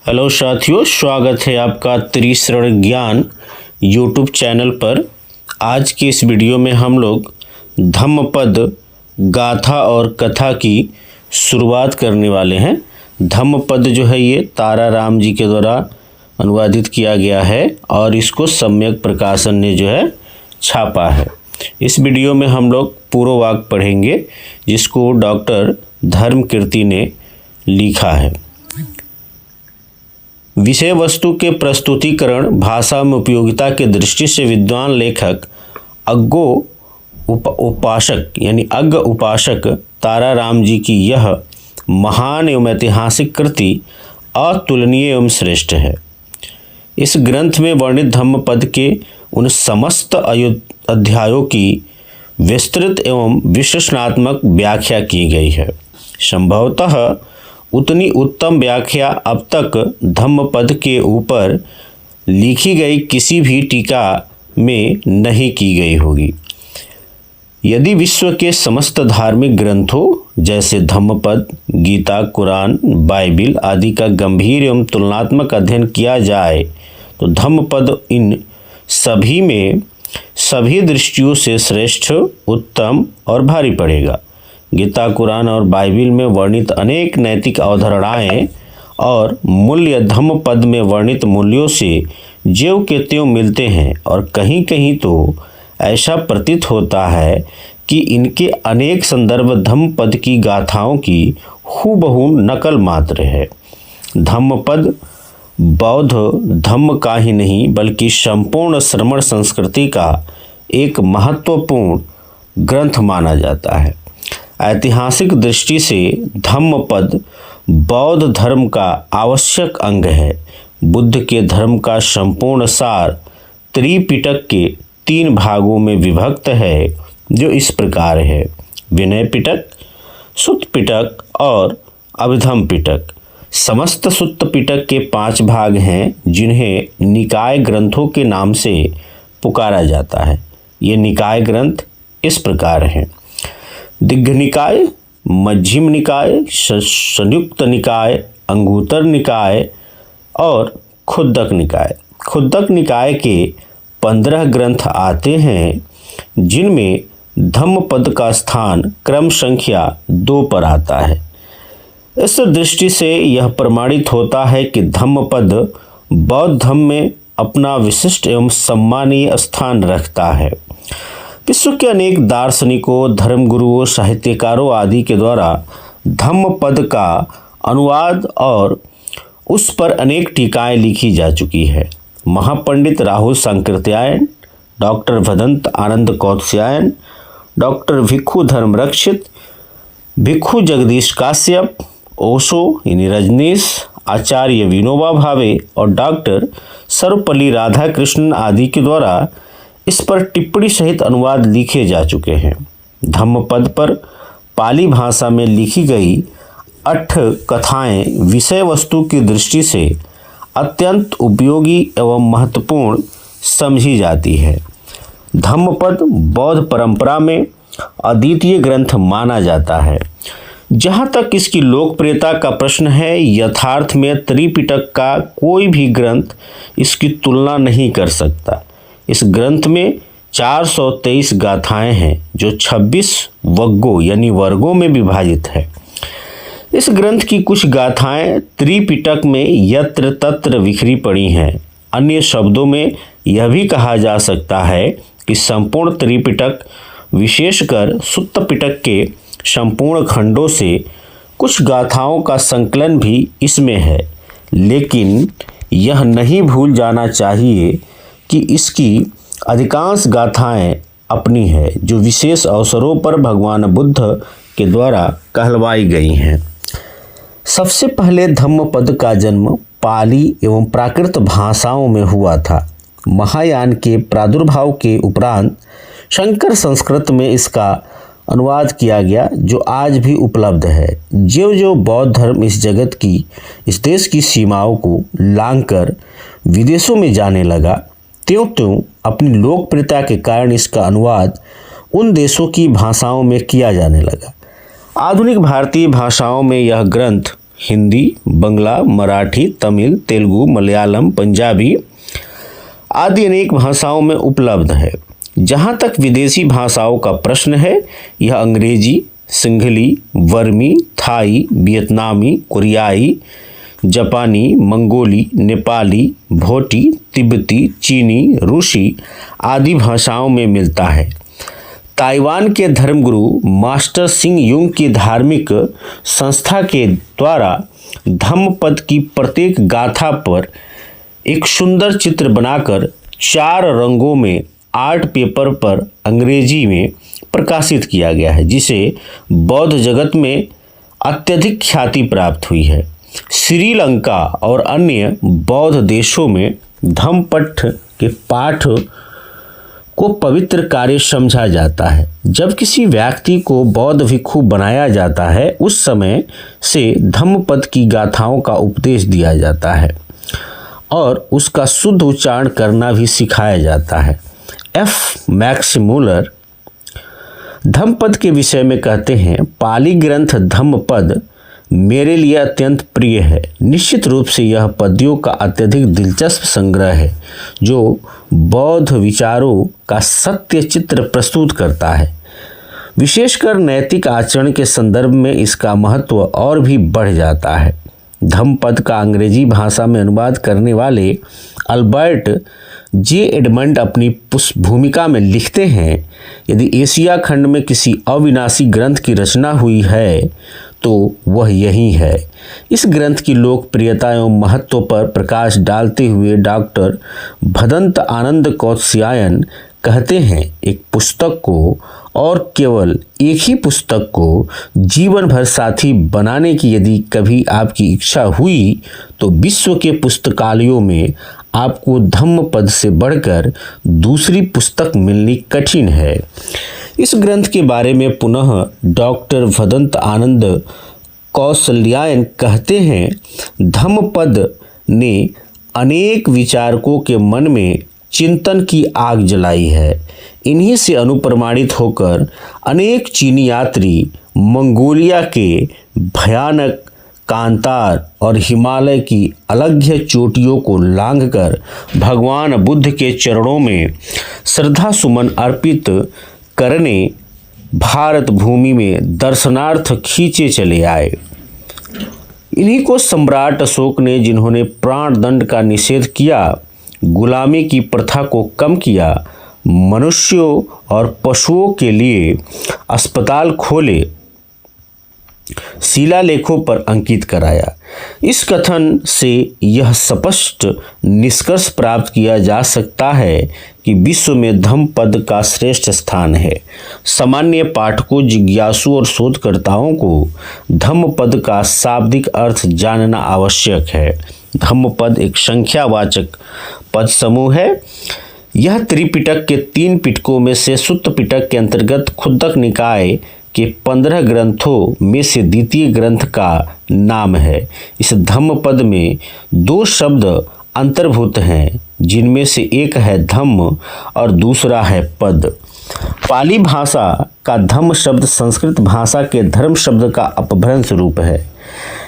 Hello साथियों, स्वागत है आपका त्रिशरण ज्ञान यूट्यूब चैनल पर। आज की इस वीडियो में हम लोग धम्मपद गाथा और कथा की शुरुआत करने वाले हैं। धम्मपद जो है ये तारा राम जी के द्वारा अनुवादित किया गया है और इसको सम्यक प्रकाशन ने जो है छापा है। इस वीडियो में हम लोग पूर्व वाक्य पढ़ेंगे जिसको डॉक्टर धर्मकीर्ति ने लिखा है। विषय वस्तु के प्रस्तुतिकरण भाषा में उपयोगिता के दृष्टि से विद्वान लेखक अज्ञ उपासक तारा राम जी की यह महान एवं ऐतिहासिक कृति अतुलनीय एवं श्रेष्ठ है। इस ग्रंथ में वर्णित धम्मपद के उन समस्त अध्यायों की विस्तृत एवं विश्लेषणात्मक व्याख्या की गई है। संभवतः उतनी उत्तम व्याख्या अब तक धम्मपद के ऊपर लिखी गई किसी भी टीका में नहीं की गई होगी। यदि विश्व के समस्त धार्मिक ग्रंथों जैसे धम्मपद, गीता, कुरान, बाइबिल आदि का गंभीर एवं तुलनात्मक अध्ययन किया जाए तो धम्मपद इन सभी में सभी दृष्टियों से श्रेष्ठ, उत्तम और भारी पड़ेगा। गीता, कुरान और बाइबिल में वर्णित अनेक नैतिक अवधारणाएं और मूल्य धम्मपद में वर्णित मूल्यों से ज्यों के त्यों मिलते हैं और कहीं कहीं तो ऐसा प्रतीत होता है कि इनके अनेक संदर्भ धम्मपद की गाथाओं की हूबहू नकल मात्र है। धम्मपद बौद्ध धम्म का ही नहीं बल्कि संपूर्ण श्रमण संस्कृति का एक महत्वपूर्ण ग्रंथ माना जाता है। ऐतिहासिक दृष्टि से धम्मपद बौद्ध धर्म का आवश्यक अंग है। बुद्ध के धर्म का संपूर्ण सार त्रिपिटक के 3 भागों में विभक्त है जो इस प्रकार है: विनय पिटक, सुत्त पिटक और अभिधम पिटक। समस्त सुत्त पिटक के 5 भाग हैं जिन्हें निकाय ग्रंथों के नाम से पुकारा जाता है। ये निकाय ग्रंथ इस प्रकार हैं: दिग्घ निकाय, मध्यम निकाय, संयुक्त निकाय, अंगुत्तर निकाय और खुद्दक निकाय। खुद्दक निकाय के 15 ग्रंथ आते हैं जिनमें धम्मपद का स्थान क्रम संख्या 2 पर आता है। इस दृष्टि से यह प्रमाणित होता है कि धम्मपद बौद्ध धर्म में अपना विशिष्ट एवं सम्मानीय स्थान रखता है। विश्व के अनेक दार्शनिकों, धर्मगुरुओं, साहित्यकारों आदि के द्वारा धम्मपद का अनुवाद और उस पर अनेक टीकाएं लिखी जा चुकी है। महापंडित राहुल सांकृत्यायन, डॉक्टर भदंत आनंद कौत्स्यायन, डॉक्टर भिक्खु धर्मरक्षित, भिक्खु जगदीश काश्यप, ओशो यानी रजनीश, आचार्य विनोबा भावे और डॉक्टर सर्वपल्ली राधाकृष्णन आदि के द्वारा इस पर टिप्पणी सहित अनुवाद लिखे जा चुके हैं। धम्मपद पर पाली भाषा में लिखी गई 8 कथाएं विषय वस्तु की दृष्टि से अत्यंत उपयोगी एवं महत्वपूर्ण समझी जाती है। धम्मपद बौद्ध परंपरा में अद्वितीय ग्रंथ माना जाता है। जहाँ तक इसकी लोकप्रियता का प्रश्न है, यथार्थ में त्रिपिटक का कोई भी ग्रंथ इसकी तुलना नहीं कर सकता। इस ग्रंथ में 423 गाथाएं हैं जो 26 वग्गों यानी वर्गों में विभाजित है। इस ग्रंथ की कुछ गाथाएं त्रिपिटक में यत्र तत्र बिखरी पड़ी हैं। अन्य शब्दों में यह भी कहा जा सकता है कि संपूर्ण त्रिपिटक विशेषकर सुत्त पिटक के संपूर्ण खंडों से कुछ गाथाओं का संकलन भी इसमें है। लेकिन यह नहीं भूल जाना चाहिए कि इसकी अधिकांश गाथाएं अपनी है जो विशेष अवसरों पर भगवान बुद्ध के द्वारा कहलवाई गई हैं। सबसे पहले धम्मपद का जन्म पाली एवं प्राकृत भाषाओं में हुआ था। महायान के प्रादुर्भाव के उपरांत संकर संस्कृत में इसका अनुवाद किया गया जो आज भी उपलब्ध है। जो बौद्ध धर्म इस देश की सीमाओं को लांघकर विदेशों में जाने लगा, त्यों अपनी लोकप्रियता के कारण इसका अनुवाद उन देशों की भाषाओं में किया जाने लगा। आधुनिक भारतीय भाषाओं में यह ग्रंथ हिंदी, बंगला, मराठी, तमिल, तेलुगु, मलयालम, पंजाबी आदि अनेक भाषाओं में उपलब्ध है। जहाँ तक विदेशी भाषाओं का प्रश्न है, यह अंग्रेजी, सिंहली, वर्मी, थाई, वियतनामी, कोरियाई, जापानी, मंगोली, नेपाली, भोटी, तिब्बती, चीनी, रूसी आदि भाषाओं में मिलता है। ताइवान के धर्मगुरु मास्टर सिंह युंग की धार्मिक संस्था के द्वारा धम्मपद की प्रत्येक गाथा पर एक सुंदर चित्र बनाकर 4 रंगों में आर्ट पेपर पर अंग्रेजी में प्रकाशित किया गया है, जिसे बौद्ध जगत में अत्यधिक ख्याति प्राप्त हुई है। श्रीलंका और अन्य बौद्ध देशों में धम्मपद के पाठ को पवित्र कार्य समझा जाता है। जब किसी व्यक्ति को बौद्ध भिक्षु बनाया जाता है, उस समय से धम्मपद की गाथाओं का उपदेश दिया जाता है और उसका शुद्ध उच्चारण करना भी सिखाया जाता है। एफ मैक्समूलर धम्मपद के विषय में कहते हैं, पाली ग्रंथ धम्मपद मेरे लिए अत्यंत प्रिय है। निश्चित रूप से यह पद्यों का अत्यधिक दिलचस्प संग्रह है, जो बौद्ध विचारों का सत्य चित्र प्रस्तुत करता है। विशेषकर नैतिक आचरण के संदर्भ में इसका महत्व और भी बढ़ जाता है। धम्मपद का अंग्रेजी भाषा में अनुवाद करने वाले अल्बर्ट जे एडमंड अपनी भूमिका में लिखते हैं, यदि एशिया खंड में किसी अविनाशी ग्रंथ की रचना हुई है तो वह यही है। इस ग्रंथ की लोकप्रियता एवं महत्व पर प्रकाश डालते हुए डॉक्टर भदंत आनंद कौत्स्यायन कहते हैं, एक पुस्तक को और केवल एक ही पुस्तक को जीवन भर साथी बनाने की यदि कभी आपकी इच्छा हुई तो विश्व के पुस्तकालयों में आपको धम्मपद से बढ़कर दूसरी पुस्तक मिलनी कठिन है। इस ग्रंथ के बारे में पुनः डॉक्टर भदंत आनंद कौत्स्यायन कहते हैं, धम्मपद ने अनेक विचारकों के मन में चिंतन की आग जलाई है। इन्हीं से अनुप्रमाणित होकर अनेक चीनी यात्री मंगोलिया के भयानक कांतार और हिमालय की अलघ्य चोटियों को लांघकर भगवान बुद्ध के चरणों में श्रद्धा सुमन अर्पित करने भारत भूमि में दर्शनार्थ खींचे चले आए। इन्हीं को सम्राट अशोक ने, जिन्होंने प्राण दंड का निषेध किया, गुलामी की प्रथा को कम किया, मनुष्यों और पशुओं के लिए अस्पताल खोले, शिलालेखों पर अंकित कराया। इस कथन से यह स्पष्ट निष्कर्ष प्राप्त किया जा सकता है कि विश्व में धम्मपद का श्रेष्ठ स्थान है। सामान्य पाठकों, जिज्ञासु और शोधकर्ताओं को धम्मपद का शाब्दिक अर्थ जानना आवश्यक है। धम्मपद एक संख्यावाचक पद समूह है। यह त्रिपिटक के 3 पिटकों में से सुत्त पिटक के अंतर्गत खुद्दक निकाय के 15 ग्रंथों में से द्वितीय ग्रंथ का नाम है। इस धम्मपद में 2 शब्द अंतर्भूत हैं, जिनमें से एक है धम्म और दूसरा है पद। पाली भाषा का धम्म शब्द संस्कृत भाषा के धर्म शब्द का अपभ्रंश रूप है।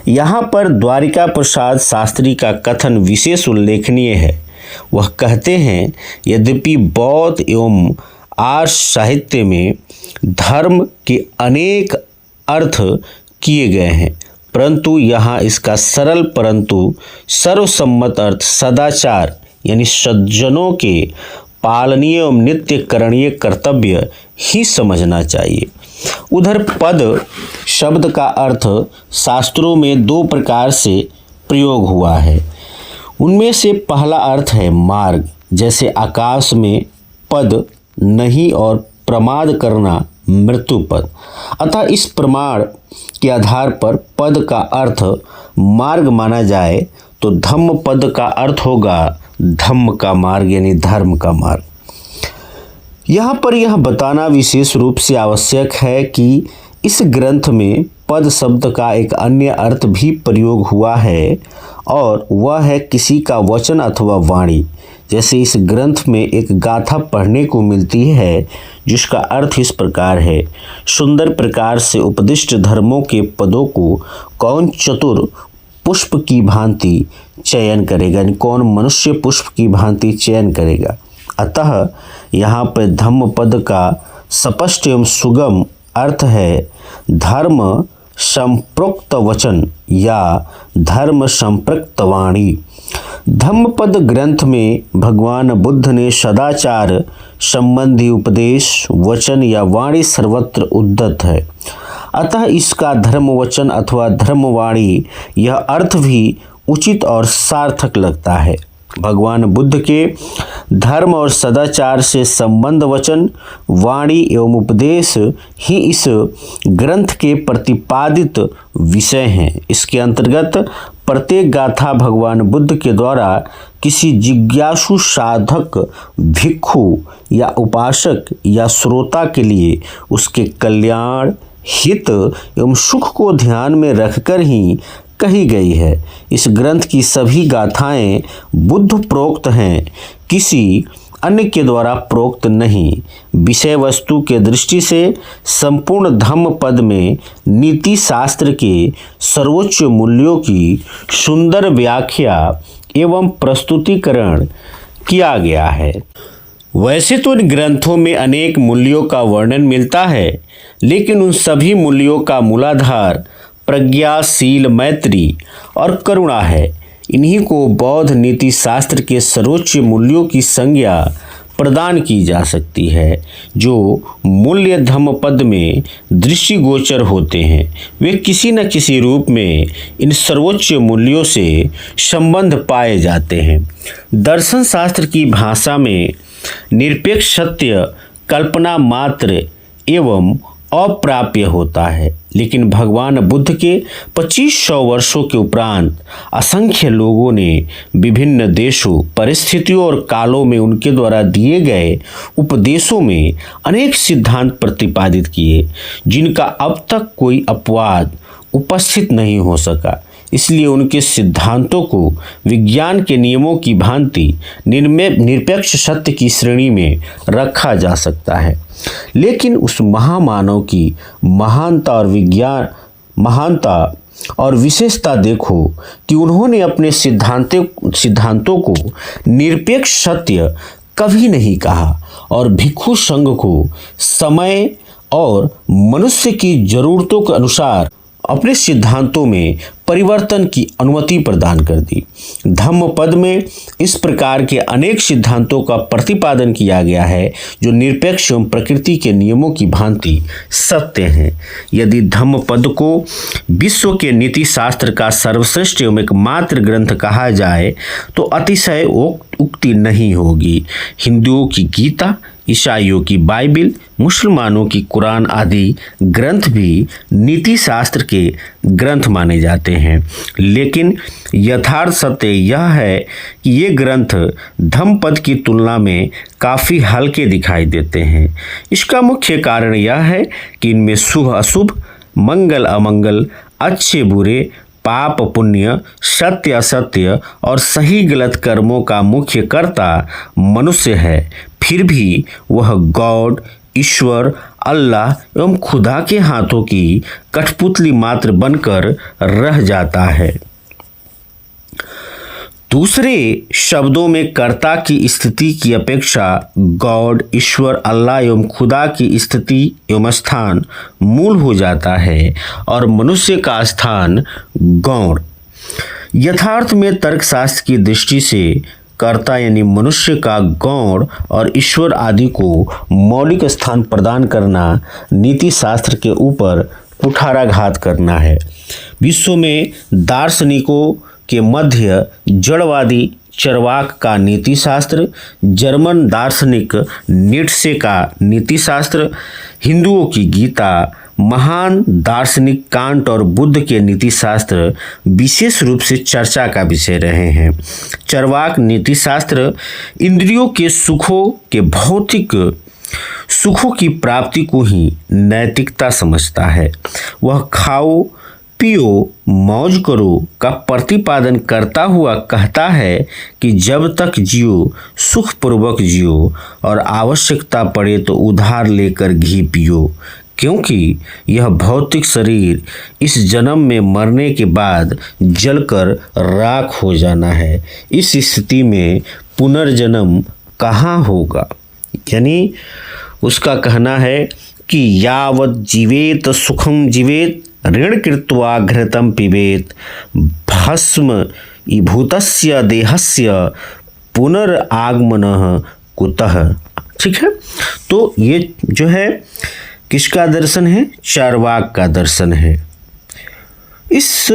यहाँ पर द्वारिका प्रसाद शास्त्री का कथन विशेष उल्लेखनीय है। वह कहते हैं, यद्यपि बौद्ध एवं आर्य साहित्य में धर्म के अनेक अर्थ किए गए हैं, परंतु यहाँ इसका सरल परंतु सर्वसम्मत अर्थ सदाचार यानी सज्जनों के पालनीय एवं नित्य करणीय कर्तव्य ही समझना चाहिए। उधर पद शब्द का अर्थ शास्त्रों में 2 प्रकार से प्रयोग हुआ है। उनमें से पहला अर्थ है मार्ग, जैसे आकाश में पद नहीं और प्रमाद करना मृत्यु पद। अतः इस प्रमाण के आधार पर पद का अर्थ मार्ग माना जाए तो धम्म पद का अर्थ होगा धम्म का मार्ग यानी धर्म का मार्ग। यहाँ पर यह बताना विशेष रूप से आवश्यक है कि इस ग्रंथ में पद शब्द का एक अन्य अर्थ भी प्रयोग हुआ है और वह है किसी का वचन अथवा वाणी। जैसे इस ग्रंथ में एक गाथा पढ़ने को मिलती है जिसका अर्थ इस प्रकार है, सुंदर प्रकार से उपदिष्ट धर्मों के पदों को कौन चतुर पुष्प की भांति चयन करेगा, यानी कौन मनुष्य पुष्प की भांति चयन करेगा। अतः यहाँ पर धम्म पद का स्पष्ट एवं सुगम अर्थ है धर्म संप्रोक्त वचन या धर्म संप्रक्त वाणी। धम्मपद ग्रंथ में भगवान बुद्ध ने सदाचार संबंधी उपदेश वचन या वाणी सर्वत्र उद्धत है। अतः इसका धर्म वचन अथवा धर्मवाणी यह अर्थ भी उचित और सार्थक लगता है। भगवान बुद्ध के धर्म और सदाचार से संबंध वचन वाणी एवं उपदेश ही इस ग्रंथ के प्रतिपादित विषय हैं। इसके अंतर्गत प्रत्येक गाथा भगवान बुद्ध के द्वारा किसी जिज्ञासु साधक भिक्षु या उपासक या श्रोता के लिए उसके कल्याण हित एवं सुख को ध्यान में रखकर ही कही गई है। इस ग्रंथ की सभी गाथाएं बुद्ध प्रोक्त हैं, किसी अन्य के द्वारा प्रोक्त नहीं। विषय वस्तु के दृष्टि से संपूर्ण धम्म पद में नीति शास्त्र के सर्वोच्च मूल्यों की सुंदर व्याख्या एवं प्रस्तुतिकरण किया गया है। वैसे तो इन ग्रंथों में अनेक मूल्यों का वर्णन मिलता है, लेकिन उन सभी मूल्यों का मूलाधार प्रज्ञा, शील, मैत्री और करुणा है। इन्हीं को बौद्ध नीति शास्त्र के सर्वोच्च मूल्यों की संज्ञा प्रदान की जा सकती है। जो मूल्य धम्मपद में दृष्टिगोचर होते हैं वे किसी न किसी रूप में इन सर्वोच्च मूल्यों से संबंध पाए जाते हैं। दर्शन शास्त्र की भाषा में निरपेक्ष सत्य कल्पना मात्र एवं अप्राप्य होता है, लेकिन भगवान बुद्ध के 2500 वर्षों के उपरांत असंख्य लोगों ने विभिन्न देशों, परिस्थितियों और कालों में उनके द्वारा दिए गए उपदेशों में अनेक सिद्धांत प्रतिपादित किए, जिनका अब तक कोई अपवाद उपस्थित नहीं हो सका। इसलिए उनके सिद्धांतों को विज्ञान के नियमों की भांति निरपेक्ष सत्य की श्रेणी में रखा जा सकता है। लेकिन उस महामानव की महानता और विशेषता देखो कि उन्होंने अपने सिद्धांतों को निरपेक्ष सत्य कभी नहीं कहा और भिक्षु संघ को समय और मनुष्य की जरूरतों के अनुसार अपने सिद्धांतों में परिवर्तन की अनुमति प्रदान कर दी। धम्मपद में इस प्रकार के अनेक सिद्धांतों का प्रतिपादन किया गया है जो निरपेक्ष एवं प्रकृति के नियमों की भांति सत्य हैं। यदि धम्मपद को विश्व के नीति शास्त्र का सर्वश्रेष्ठ एवं एकमात्र ग्रंथ कहा जाए तो अतिशय उक्ति नहीं होगी। हिंदुओं की गीता, ईसाइयों की बाइबिल, मुसलमानों की कुरान आदि ग्रंथ भी नीति शास्त्र के ग्रंथ माने जाते हैं, लेकिन यथार्थ सत्य यह है कि ये ग्रंथ धम्मपद की तुलना में काफ़ी हल्के दिखाई देते हैं। इसका मुख्य कारण यह है कि इनमें शुभ अशुभ, मंगल अमंगल, अच्छे बुरे, पाप पुण्य, सत्य असत्य और सही गलत कर्मों का मुख्य कर्ता मनुष्य है। फिर भी वह गॉड, ईश्वर, अल्लाह एवं खुदा के हाथों की कठपुतली मात्र बनकर रह जाता है। दूसरे शब्दों में कर्ता की स्थिति की अपेक्षा गॉड, ईश्वर, अल्लाह एवं खुदा की स्थिति एवं स्थान मूल हो जाता है और मनुष्य का स्थान गौण। यथार्थ में तर्कशास्त्र की दृष्टि से कर्ता यानी मनुष्य का गौण और ईश्वर आदि को मौलिक स्थान प्रदान करना नीति शास्त्र के ऊपर कुठाराघात करना है। विश्व में दार्शनिकों के मध्य जड़वादी चरवाक का नीति शास्त्र, जर्मन दार्शनिक नीट्शे का नीति शास्त्र, हिंदुओं की गीता, महान दार्शनिक कांट और बुद्ध के नीति शास्त्र विशेष रूप से चर्चा का विषय रहे हैं। चरवाक नीति शास्त्र इंद्रियों के सुखों के भौतिक सुखों की प्राप्ति को ही नैतिकता समझता है। वह खाओ, पियो मौज करो का प्रतिपादन करता हुआ कहता है कि जब तक जियो सुखपूर्वक जियो और आवश्यकता पड़े तो उधार लेकर घी पियो, क्योंकि यह भौतिक शरीर इस जन्म में मरने के बाद जलकर राख हो जाना है। इस स्थिति में पुनर्जन्म कहाँ होगा। यानी उसका कहना है कि यावत् जीवेत सुखम जीवेत ऋण कृत्वा घृतम पिबेत भस्म भूतस्य देहस्य पुनरागमनः कुतः। ठीक है, तो ये जो है किसका दर्शन है, चार्वाक का दर्शन है। इस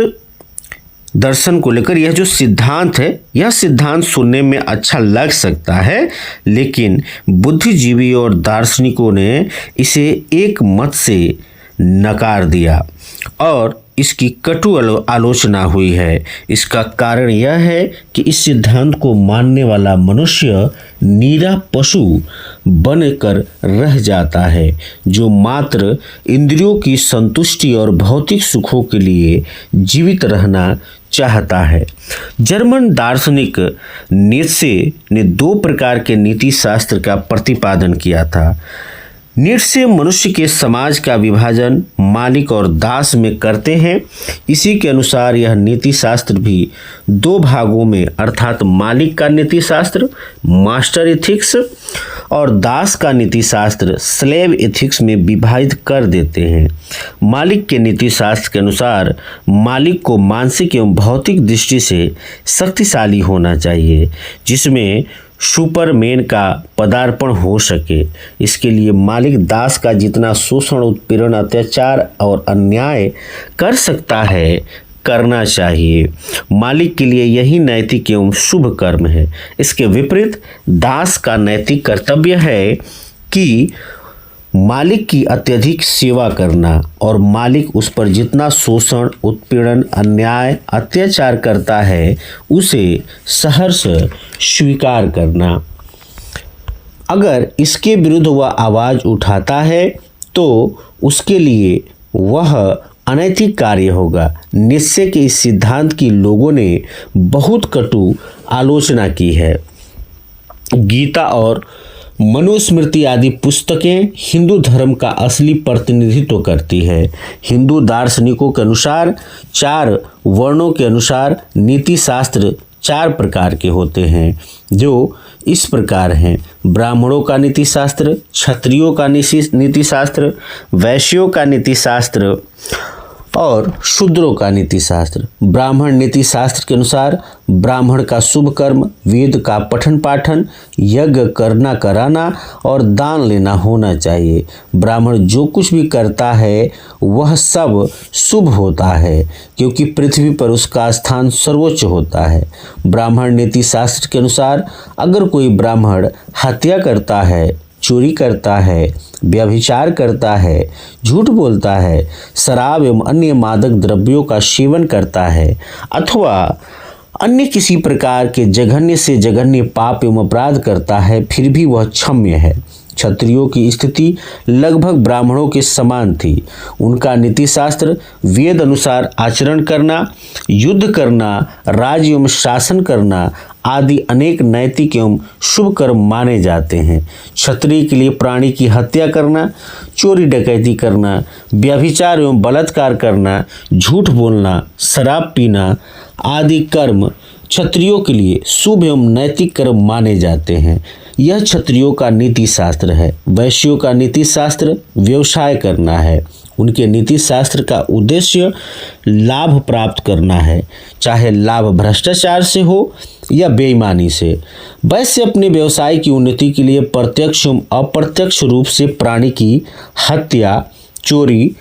दर्शन को लेकर यह जो सिद्धांत है, यह सिद्धांत सुनने में अच्छा लग सकता है, लेकिन बुद्धिजीवी और दार्शनिकों ने इसे एक मत से नकार दिया और इसकी कटु आलोचना हुई है। इसका कारण यह है कि इस सिद्धांत को मानने वाला मनुष्य नीरा पशु बनकर रह जाता है, जो मात्र इंद्रियों की संतुष्टि और भौतिक सुखों के लिए जीवित रहना चाहता है। जर्मन दार्शनिक नीत्शे ने 2 प्रकार के नीति शास्त्र का प्रतिपादन किया था। नीत्शे मनुष्य के समाज का विभाजन मालिक और दास में करते हैं। इसी के अनुसार यह नीति शास्त्र भी 2 भागों में अर्थात मालिक का नीति शास्त्र मास्टर एथिक्स और दास का नीति शास्त्र स्लेव एथिक्स में विभाजित कर देते हैं। मालिक के नीति शास्त्र के अनुसार मालिक को मानसिक एवं भौतिक दृष्टि से शक्तिशाली होना चाहिए, जिसमें सुपरमैन का पदार्पण हो सके। इसके लिए मालिक दास का जितना शोषण उत्पीड़न अत्याचार और अन्याय कर सकता है करना चाहिए। मालिक के लिए यही नैतिक एवं शुभ कर्म है। इसके विपरीत दास का नैतिक कर्तव्य है कि मालिक की अत्यधिक सेवा करना और मालिक उस पर जितना शोषण उत्पीड़न अन्याय अत्याचार करता है उसे सहर्ष स्वीकार करना। अगर इसके विरुद्ध वह आवाज़ उठाता है तो उसके लिए वह अनैतिक कार्य होगा। नीत्शे के इस सिद्धांत की लोगों ने बहुत कटु आलोचना की है। गीता और मनुस्मृति आदि पुस्तकें हिंदू धर्म का असली प्रतिनिधित्व करती है। हिंदू दार्शनिकों के अनुसार 4 वर्णों के अनुसार नीति शास्त्र 4 प्रकार के होते हैं, जो इस प्रकार हैं: ब्राह्मणों का नीति शास्त्र, क्षत्रियों का नीति शास्त्र, वैश्यों का नीति शास्त्र और शूद्रों का नीति शास्त्र। ब्राह्मण नीति शास्त्र के अनुसार ब्राह्मण का शुभ कर्म वेद का पठन पाठन, यज्ञ करना कराना और दान लेना होना चाहिए। ब्राह्मण जो कुछ भी करता है वह सब शुभ होता है, क्योंकि पृथ्वी पर उसका स्थान सर्वोच्च होता है। ब्राह्मण नीति शास्त्र के अनुसार अगर कोई ब्राह्मण हत्या करता है, चोरी करता है, व्यभिचार करता है, झूठ बोलता है, शराब एवं अन्य मादक द्रव्यों का सेवन करता है अथवा अन्य किसी प्रकार के जघन्य से जघन्य पाप एवं अपराध करता है, फिर भी वह क्षम्य है। क्षत्रियों की स्थिति लगभग ब्राह्मणों के समान थी। उनका नीति शास्त्र वेद अनुसार आचरण करना, युद्ध करना, राज्य एवं शासन करना आदि अनेक नैतिक एवं शुभ कर्म माने जाते हैं। क्षत्रिय के लिए प्राणी की हत्या करना, चोरी डकैती करना, व्यभिचार एवं बलात्कार करना, झूठ बोलना, शराब पीना आदि कर्म क्षत्रियों के लिए शुभ एवं नैतिक कर्म माने जाते हैं। यह क्षत्रियों का नीति शास्त्र है। वैश्यों का नीति शास्त्र व्यवसाय करना है। उनके नीति शास्त्र का उद्देश्य लाभ प्राप्त करना है, चाहे लाभ भ्रष्टाचार से हो या बेईमानी से। वैश्य अपने व्यवसाय की उन्नति के लिए प्रत्यक्ष एवं अप्रत्यक्ष रूप से प्राणी की हत्या, चोरी,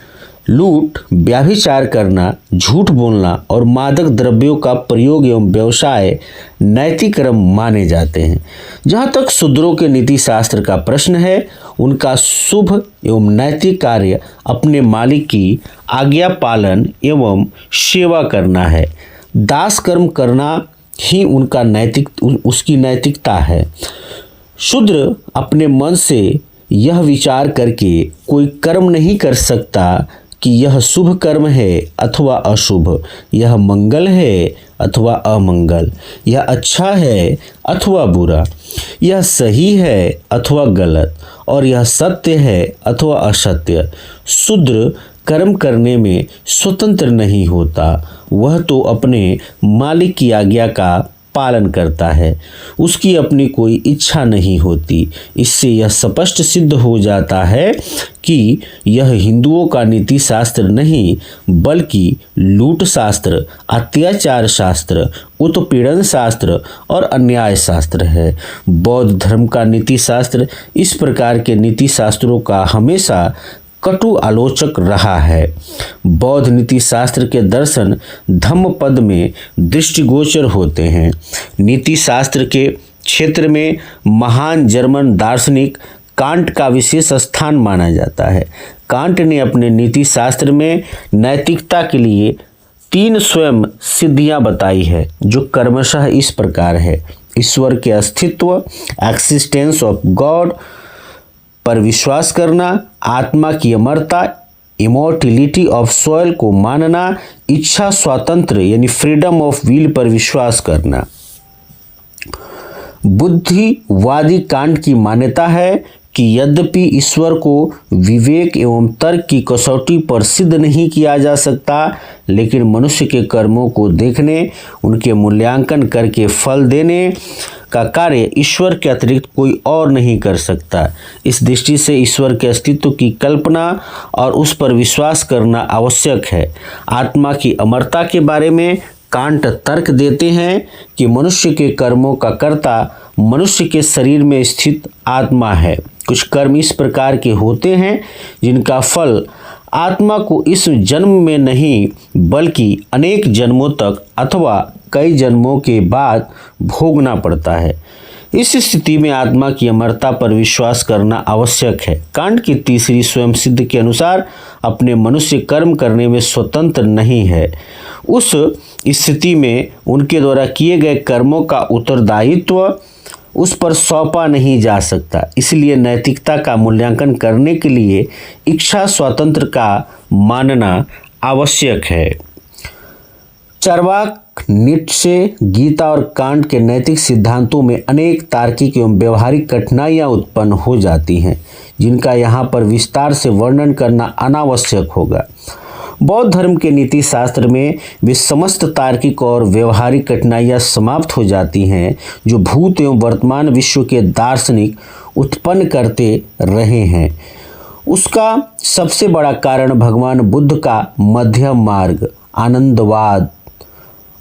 लूट, व्यभिचार करना, झूठ बोलना और मादक द्रव्यों का प्रयोग एवं व्यवसाय नैतिक कर्म माने जाते हैं। जहाँ तक शूद्रों के नीति शास्त्र का प्रश्न है, उनका शुभ एवं नैतिक कार्य अपने मालिक की आज्ञा पालन एवं सेवा करना है। दास कर्म करना ही उसकी नैतिकता है। शूद्र अपने मन से यह विचार करके कोई कर्म नहीं कर सकता कि यह शुभ कर्म है अथवा अशुभ, यह मंगल है अथवा अमंगल, यह अच्छा है अथवा बुरा, यह सही है अथवा गलत, और यह सत्य है अथवा असत्य। शूद्र कर्म करने में स्वतंत्र नहीं होता, वह तो अपने मालिक की आज्ञा का पालन करता है, उसकी अपनी कोई इच्छा नहीं होती। इससे यह स्पष्ट सिद्ध हो जाता है कि यह हिंदुओं का नीति शास्त्र नहीं, बल्कि लूट शास्त्र, अत्याचार शास्त्र, उत्पीड़न शास्त्र और अन्याय शास्त्र है। बौद्ध धर्म का नीति शास्त्र इस प्रकार के नीति शास्त्रों का हमेशा कटु आलोचक रहा है। बौद्ध नीति शास्त्र के दर्शन धम्मपद में दृष्टिगोचर होते हैं। नीति शास्त्र के क्षेत्र में महान जर्मन दार्शनिक कांट का विशेष स्थान माना जाता है। कांट ने अपने नीति शास्त्र में नैतिकता के लिए 3 स्वयं सिद्धियां बताई है, जो क्रमशः इस प्रकार है: ईश्वर के अस्तित्व, एक्सिस्टेंस ऑफ गॉड पर विश्वास करना, आत्मा की अमरता, इमोर्टिलिटी ऑफ सोल को मानना, इच्छा स्वातंत्र यानी फ्रीडम ऑफ विल पर विश्वास करना। बुद्धिवादी कांट की मान्यता है कि यद्यपि ईश्वर को विवेक एवं तर्क की कसौटी पर सिद्ध नहीं किया जा सकता, लेकिन मनुष्य के कर्मों को देखने, उनके मूल्यांकन करके फल देने का कार्य ईश्वर के अतिरिक्त कोई और नहीं कर सकता। इस दृष्टि से ईश्वर के अस्तित्व की कल्पना और उस पर विश्वास करना आवश्यक है। आत्मा की अमरता के बारे में कांट तर्क देते हैं कि मनुष्य के कर्मों का कर्ता मनुष्य के शरीर में स्थित आत्मा है। कुछ कर्म इस प्रकार के होते हैं जिनका फल आत्मा को इस जन्म में नहीं, बल्कि अनेक जन्मों तक अथवा कई जन्मों के बाद भोगना पड़ता है। इस स्थिति में आत्मा की अमरता पर विश्वास करना आवश्यक है। कांट की तीसरी स्वयं सिद्ध के अनुसार अपने मनुष्य कर्म करने में स्वतंत्र नहीं है। उस स्थिति में उनके द्वारा किए गए कर्मों का उत्तरदायित्व उस पर सौंपा नहीं जा सकता। इसलिए नैतिकता का मूल्यांकन करने के लिए इच्छा स्वातंत्र का मानना आवश्यक है। चार्वाक, नीत्शे, गीता और कांट के नैतिक सिद्धांतों में अनेक तार्किक एवं व्यवहारिक कठिनाइयां उत्पन्न हो जाती हैं, जिनका यहाँ पर विस्तार से वर्णन करना अनावश्यक होगा। बौद्ध धर्म के नीति शास्त्र में वे समस्त तार्किक और व्यवहारिक कठिनाइयां समाप्त हो जाती हैं, जो भूत एवं वर्तमान विश्व के दार्शनिक उत्पन्न करते रहे हैं। उसका सबसे बड़ा कारण भगवान बुद्ध का मध्यम मार्ग, आनंदवाद,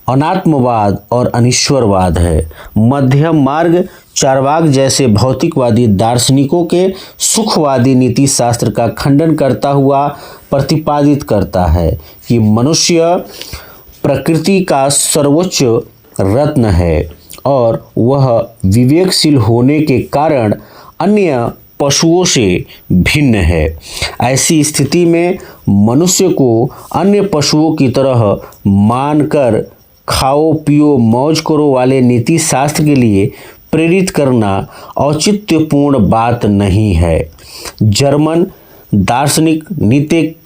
अनात्मवाद और अनीश्वरवाद है। मध्यम मार्ग चार्वाक जैसे भौतिकवादी दार्शनिकों के सुखवादी नीति शास्त्र का खंडन करता हुआ प्रतिपादित करता है कि मनुष्य प्रकृति का सर्वोच्च रत्न है और वह विवेकशील होने के कारण अन्य पशुओं से भिन्न है। ऐसी स्थिति में मनुष्य को अन्य पशुओं की तरह मानकर खाओ पियो मौज करो वाले नीति शास्त्र के लिए प्रेरित करना औचित्यपूर्ण बात नहीं है। जर्मन दार्शनिक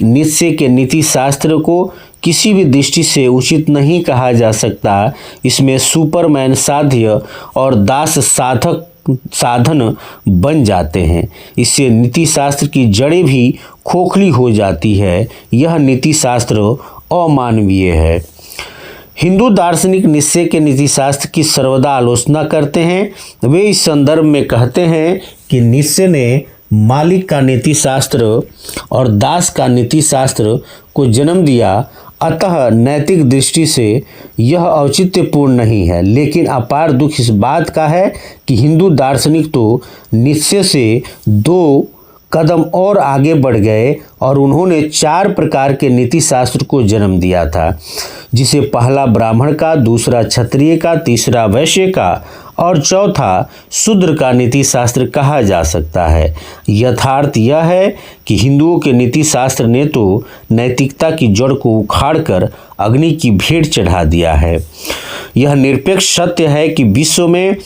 नीत्शे के नीति शास्त्र को किसी भी दृष्टि से उचित नहीं कहा जा सकता। इसमें सुपरमैन साध्य और दास साधन बन जाते हैं। इससे नीति शास्त्र की जड़ें भी खोखली हो जाती है। यह नीति शास्त्र अमानवीय है। हिंदू दार्शनिक नीत्शे के नीति शास्त्र की सर्वदा आलोचना करते हैं। वे इस संदर्भ में कहते हैं कि नीत्शे ने मालिक का नीति शास्त्र और दास का नीति शास्त्र को जन्म दिया, अतः नैतिक दृष्टि से यह औचित्यपूर्ण नहीं है। लेकिन अपार दुख इस बात का है कि हिंदू दार्शनिक तो नीत्शे से 2 कदम और आगे बढ़ गए और उन्होंने 4 प्रकार के नीति शास्त्र को जन्म दिया था, जिसे पहला ब्राह्मण का, दूसरा क्षत्रिय का, तीसरा वैश्य का और चौथा शूद्र का नीति शास्त्र कहा जा सकता है। यथार्थ यह है कि हिंदुओं के नीति शास्त्र ने तो नैतिकता की जड़ को उखाड़कर अग्नि की भेंट चढ़ा दिया है। यह निरपेक्ष सत्य है कि विश्व में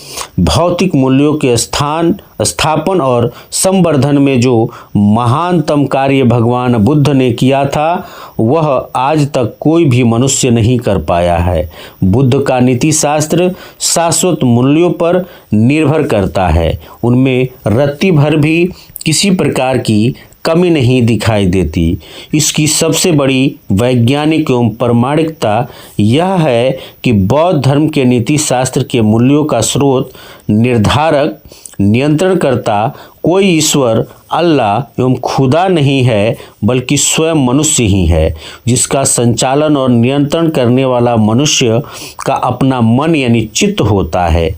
भौतिक मूल्यों के स्थापन और संवर्धन में जो महानतम कार्य भगवान भगवान बुद्ध ने किया था वह आज तक कोई भी मनुष्य नहीं कर पाया है। बुद्ध का नीति शास्त्र शाश्वत मूल्यों पर निर्भर करता है। उनमें रत्ती भर भी किसी प्रकार की कमी नहीं दिखाई देती। इसकी सबसे बड़ी वैज्ञानिक एवं प्रमाणिकता यह है कि बौद्ध धर्म के नीति शास्त्र के मूल्यों का स्रोत, निर्धारक, नियंत्रणकर्ता कोई ईश्वर, अल्लाह एवं खुदा नहीं है, बल्कि स्वयं मनुष्य ही है, जिसका संचालन और नियंत्रण करने वाला मनुष्य का अपना मन यानी चित्त होता है।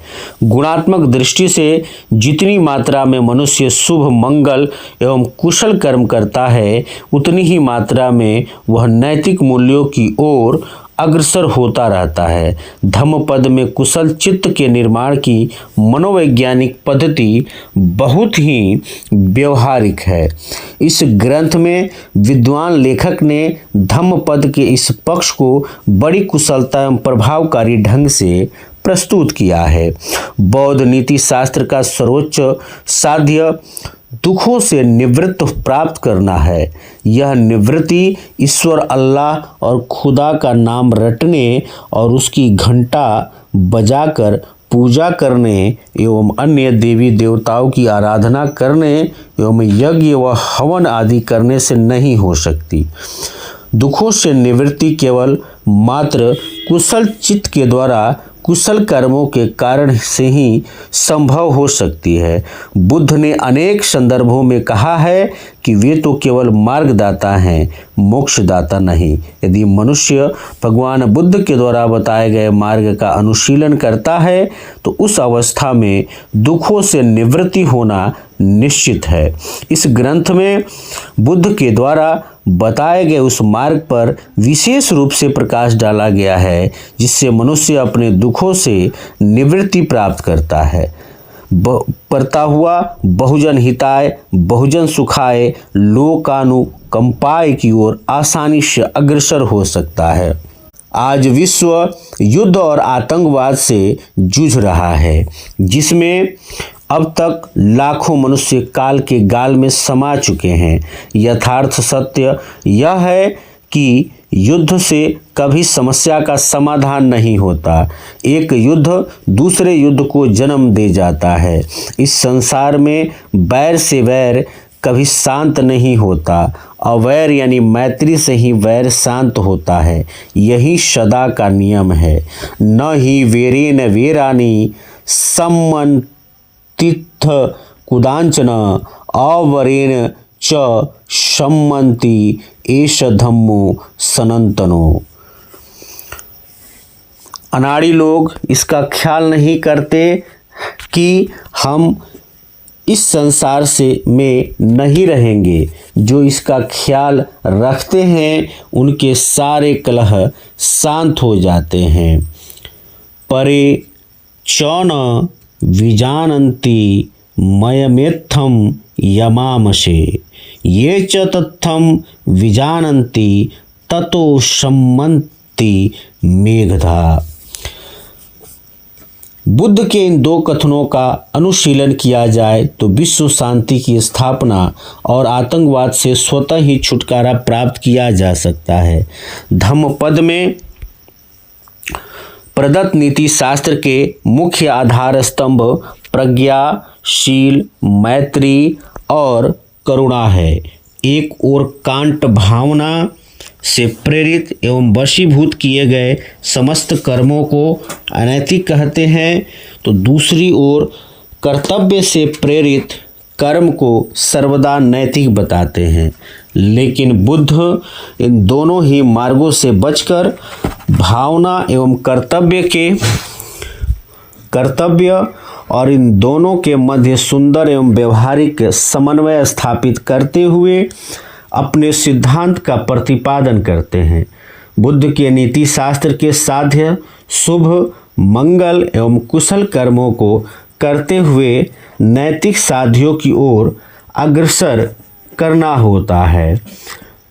गुणात्मक दृष्टि से जितनी मात्रा में मनुष्य शुभ, मंगल एवं कुशल कर्म करता है, उतनी ही मात्रा में वह नैतिक मूल्यों की ओर अग्रसर होता रहता है। धम्मपद में कुशल चित्त के निर्माण की मनोवैज्ञानिक पद्धति बहुत ही व्यवहारिक है। इस ग्रंथ में विद्वान लेखक ने धम्मपद के इस पक्ष को बड़ी कुशलता एवं प्रभावकारी ढंग से प्रस्तुत किया है। बौद्ध नीति शास्त्र का सर्वोच्च साध्य दुखों से निवृत्त प्राप्त करना है। यह निवृत्ति ईश्वर, अल्लाह और खुदा का नाम रटने और उसकी घंटा बजाकर पूजा करने एवं अन्य देवी देवताओं की आराधना करने एवं यज्ञ व हवन आदि करने से नहीं हो सकती। दुखों से निवृत्ति केवल मात्र कुशल चित्त के द्वारा, कुशल कर्मों के कारण से ही संभव हो सकती है। बुद्ध ने अनेक संदर्भों में कहा है कि वे तो केवल मार्गदाता हैं, मोक्षदाता नहीं। यदि मनुष्य भगवान बुद्ध के द्वारा बताए गए मार्ग का अनुशीलन करता है तो उस अवस्था में दुखों से निवृत्ति होना निश्चित है। इस ग्रंथ में बुद्ध के द्वारा बताए गए उस मार्ग पर विशेष रूप से प्रकाश डाला गया है, जिससे मनुष्य अपने दुखों से निवृत्ति प्राप्त करता है। परता हुआ बहुजन हिताय, बहुजन सुखाय, लोकानुकंपाय की ओर आसानी से अग्रसर हो सकता है। आज विश्व युद्ध और आतंकवाद से जूझ रहा है, जिसमें अब तक लाखों मनुष्य काल के गाल में समा चुके हैं। यथार्थ सत्य यह है कि युद्ध से कभी समस्या का समाधान नहीं होता। एक युद्ध दूसरे युद्ध को जन्म दे जाता है। इस संसार में बैर से वैर कभी शांत नहीं होता। अवैर यानी मैत्री से ही वैर शांत होता है। यही सदा का नियम है। न ही वेरेन वेरानी सम्मन तित्थ कुदांचन अवरेण च सम्मन्ति एष धम्मो सनातनो। अनाड़ी लोग इसका ख्याल नहीं करते कि हम इस संसार से में नहीं रहेंगे। जो इसका ख्याल रखते हैं उनके सारे कलह शांत हो जाते हैं। परे चौन विजानन्ति मयमेत्थम यमामशे ये च तत्थम विजानन्ति ततो सम्मन्ति मेघधा। बुद्ध के इन दो कथनों का अनुशीलन किया जाए तो विश्व शांति की स्थापना और आतंकवाद से स्वतः ही छुटकारा प्राप्त किया जा सकता है। धम्मपद में प्रदत्त नीति शास्त्र के मुख्य आधार स्तंभ प्रज्ञा, शील, मैत्री और करुणा है। एक ओर कांट भावना से प्रेरित एवं वशीभूत किए गए समस्त कर्मों को अनैतिक कहते हैं, तो दूसरी ओर कर्तव्य से प्रेरित कर्म को सर्वदा नैतिक बताते हैं। लेकिन बुद्ध इन दोनों ही मार्गों से बचकर भावना एवं कर्तव्य और इन दोनों के मध्य सुंदर एवं व्यवहारिक समन्वय स्थापित करते हुए अपने सिद्धांत का प्रतिपादन करते हैं। बुद्ध के नीति शास्त्र के साध्य शुभ, मंगल एवं कुशल कर्मों को करते हुए नैतिक साध्यों की ओर अग्रसर करना होता है।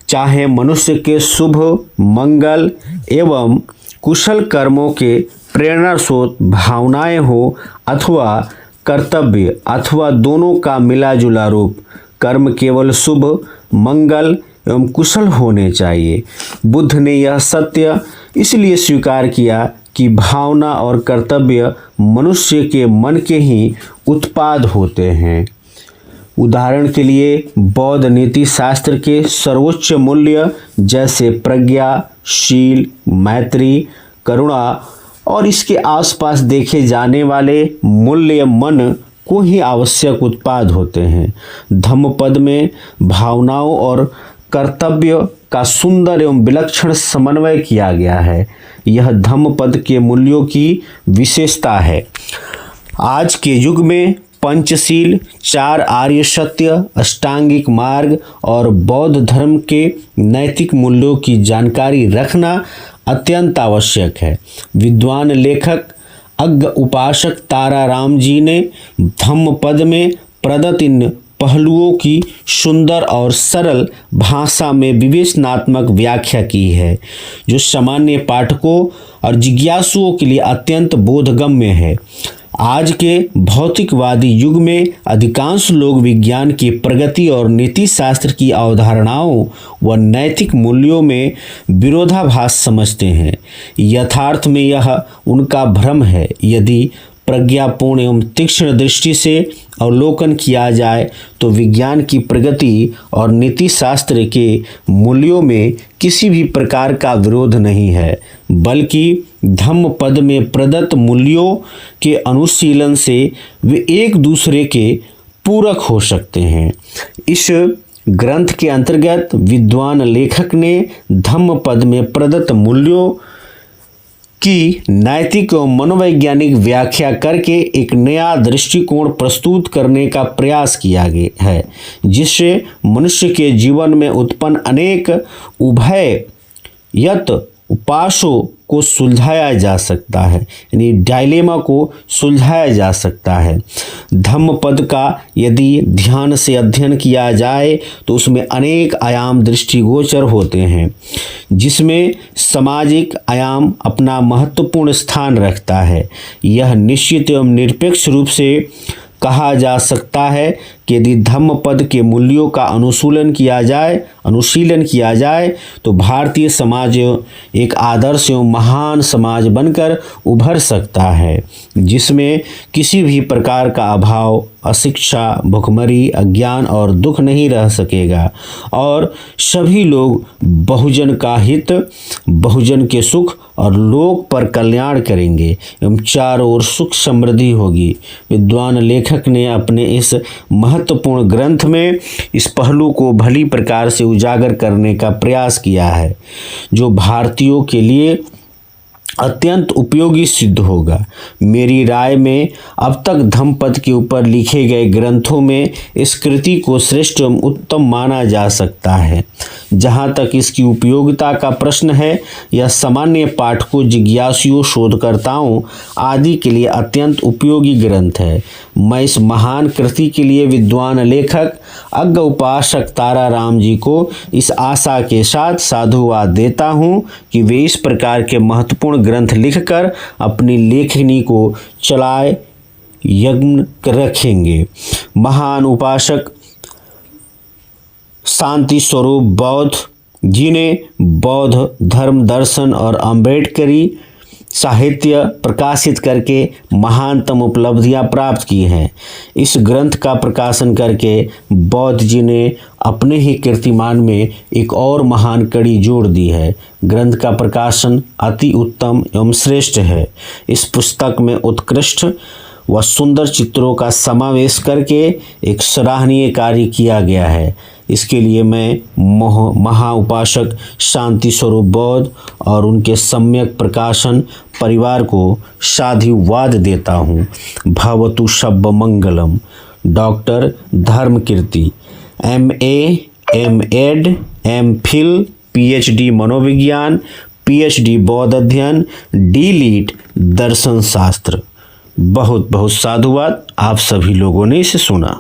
चाहे मनुष्य के शुभ, मंगल एवं कुशल कर्मों के प्रेरणा स्रोत भावनाएं हो अथवा कर्तव्य अथवा दोनों का मिला जुला रूप। कर्म केवल शुभ, मंगल एवं कुशल होने चाहिए। बुद्ध ने यह सत्य इसलिए स्वीकार किया कि भावना और कर्तव्य मनुष्य के मन के ही उत्पाद होते हैं। उदाहरण के लिए बौद्ध नीति शास्त्र के सर्वोच्च मूल्य जैसे प्रज्ञा, शील, मैत्री, करुणा और इसके आसपास देखे जाने वाले मूल्य मन को ही आवश्यक उत्पाद होते हैं। धम्मपद में भावनाओं और कर्तव्य का सुंदर एवं विलक्षण समन्वय किया गया है। यह धम्मपद के मूल्यों की विशेषता है। आज के युग में पंचशील, 4 आर्य सत्य, अष्टांगिक मार्ग और बौद्ध धर्म के नैतिक मूल्यों की जानकारी रखना अत्यंत आवश्यक है। विद्वान लेखक अज्ञ उपासक ताराराम जी ने धम्मपद में प्रदत्त इन पहलुओं की सुंदर और सरल भाषा में विवेचनात्मक व्याख्या की है, जो सामान्य पाठकों और जिज्ञासुओं के लिए अत्यंत बोधगम्य है। आज के भौतिकवादी युग में अधिकांश लोग विज्ञान की प्रगति और नीति शास्त्र की अवधारणाओं व नैतिक मूल्यों में विरोधाभास समझते हैं। यथार्थ में यह उनका भ्रम है। यदि प्रज्ञापूर्ण एवं तीक्ष्ण दृष्टि से अवलोकन किया जाए तो विज्ञान की प्रगति और नीति शास्त्र के मूल्यों में किसी भी प्रकार का विरोध नहीं है, बल्कि धम्मपद में प्रदत्त मूल्यों के अनुशीलन से वे एक दूसरे के पूरक हो सकते हैं। इस ग्रंथ के अंतर्गत विद्वान लेखक ने धम्मपद में प्रदत्त मूल्यों की नैतिक और मनोवैज्ञानिक व्याख्या करके एक नया दृष्टिकोण प्रस्तुत करने का प्रयास किया गया है, जिससे मनुष्य के जीवन में उत्पन्न अनेक उभयत उपासों को सुलझाया जा सकता है, यानी डायलेमा को सुलझाया जा सकता है। धम्मपद का यदि ध्यान से अध्ययन किया जाए तो उसमें अनेक आयाम दृष्टिगोचर होते हैं, जिसमें सामाजिक आयाम अपना महत्वपूर्ण स्थान रखता है। यह निश्चित एवं निरपेक्ष रूप से कहा जा सकता है कि यदि धम्मपद के मूल्यों का अनुशीलन किया जाए तो भारतीय समाज एक आदर्श एवं महान समाज बनकर उभर सकता है, जिसमें किसी भी प्रकार का अभाव, अशिक्षा, भुखमरी, अज्ञान और दुख नहीं रह सकेगा और सभी लोग बहुजन का हित, बहुजन के सुख और लोक पर कल्याण करेंगे एवं चारों ओर सुख समृद्धि होगी। विद्वान लेखक ने अपने इस महत्वपूर्ण ग्रंथ में इस पहलू को भली प्रकार से उजागर करने का प्रयास किया है, जो भारतीयों के लिए अत्यंत उपयोगी सिद्ध होगा। मेरी राय में अब तक धम्मपद के ऊपर लिखे गए ग्रंथों में इस कृति को श्रेष्ठ एवं उत्तम माना जा सकता है। जहाँ तक इसकी उपयोगिता का प्रश्न है, यह सामान्य पाठकों, जिज्ञासुओं, शोधकर्ताओं आदि के लिए अत्यंत उपयोगी ग्रंथ है। मैं इस महान कृति के लिए विद्वान लेखक अज्ञ उपासक ताराराम जी को इस आशा के साथ साधुवाद देता हूँ कि वे इस प्रकार के महत्वपूर्ण ग्रंथ लिखकर अपनी लेखनी को चलाए यज्ञ रखेंगे। महान उपासक शांति स्वरूप बौद्ध जी ने बौद्ध धर्म, दर्शन और अम्बेडकरी साहित्य प्रकाशित करके महानतम उपलब्धियां प्राप्त की हैं। इस ग्रंथ का प्रकाशन करके बौद्ध जी ने अपने ही कीर्तिमान में एक और महान कड़ी जोड़ दी है। ग्रंथ का प्रकाशन अति उत्तम एवं श्रेष्ठ है। इस पुस्तक में उत्कृष्ट व सुंदर चित्रों का समावेश करके एक सराहनीय कार्य किया गया है। इसके लिए मैं महाउपासक शांति स्वरूप बौद्ध और उनके सम्यक प्रकाशन परिवार को साधुवाद देता हूँ। भवतु शब्द मंगलम। Doctor Dharmakirti, MA, MEd, MPhil, PhD मनोविज्ञान, PhD बौद्ध अध्ययन, D.Litt दर्शन शास्त्र। बहुत बहुत साधुवाद। आप सभी लोगों ने इसे सुना।